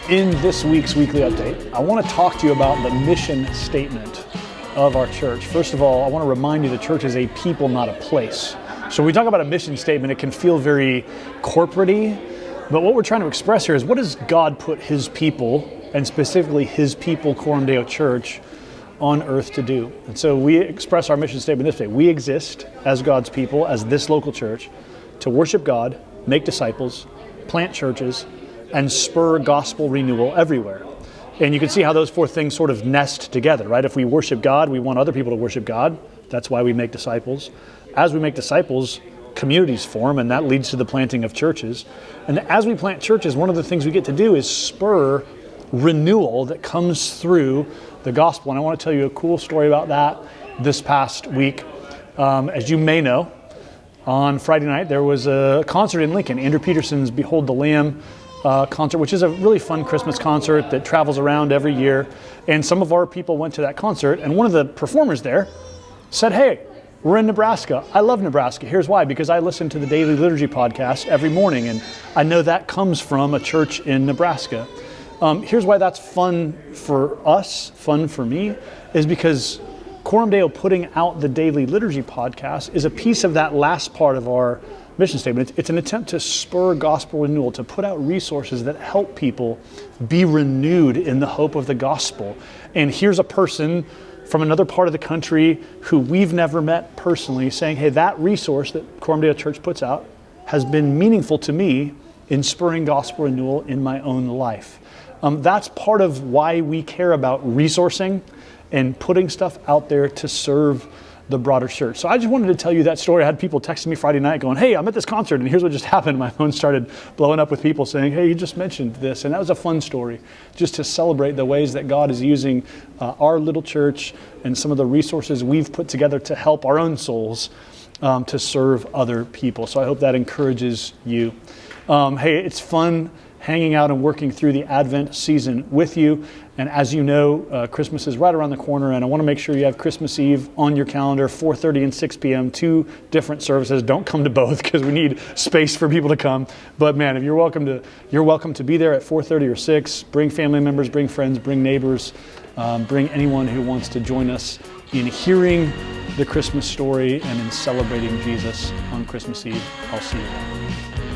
In this week's weekly update, I want to talk to you about the mission statement of our church. First of all, I want to remind you the church is a people, not a place. So when we talk about a mission statement, it can feel very corporate-y, but what we're trying to express here is what does God put his people, and specifically his people, Coram Deo Church, on earth to do? And so we express our mission statement this way. We exist as God's people, as this local church, to worship God, make disciples, plant churches, and spur gospel renewal everywhere. And you can see how those four things sort of nest together, right? If we worship God, we want other people to worship God. That's why we make disciples. As we make disciples, communities form, and that leads to the planting of churches. And as we plant churches, one of the things we get to do is spur renewal that comes through the gospel. And I want to tell you a cool story about that this past week. As you may know, on Friday night, there was a concert in Lincoln, Andrew Peterson's Behold the Lamb concert, which is a really fun Christmas concert that travels around every year. And some of our people went to that concert, and one of the performers there said, "Hey, we're in Nebraska. I love Nebraska. Here's why, because I listen to the Daily Liturgy podcast every morning, and I know that comes from a church in Nebraska." Here's why that's fun for us, fun for me, is because Coram Deo putting out the Daily Liturgy podcast is a piece of that last part of our mission statement. It's an attempt to spur gospel renewal, to put out resources that help people be renewed in the hope of the gospel. And here's a person from another part of the country who we've never met personally saying, hey, that resource that Coram Deo Church puts out has been meaningful to me in spurring gospel renewal in my own life. That's part of why we care about resourcing and putting stuff out there to serve the broader church. So I just wanted to tell you that story. I had people texting me Friday night going, hey, I'm at this concert and here's what just happened. My phone started blowing up with people saying, hey, you just mentioned this. And that was a fun story, just to celebrate the ways that God is using our little church and some of the resources we've put together to help our own souls to serve other people. So I hope that encourages you. Hey, it's fun hanging out and working through the Advent season with you. And as you know, Christmas is right around the corner, and I want to make sure you have Christmas Eve on your calendar, 4:30 and 6 p.m., 2 different services. Don't come to both because we need space for people to come. But man, if you're welcome to be there at 4:30 or 6. Bring family members, bring friends, bring neighbors, bring anyone who wants to join us in hearing the Christmas story and in celebrating Jesus on Christmas Eve. I'll see you there.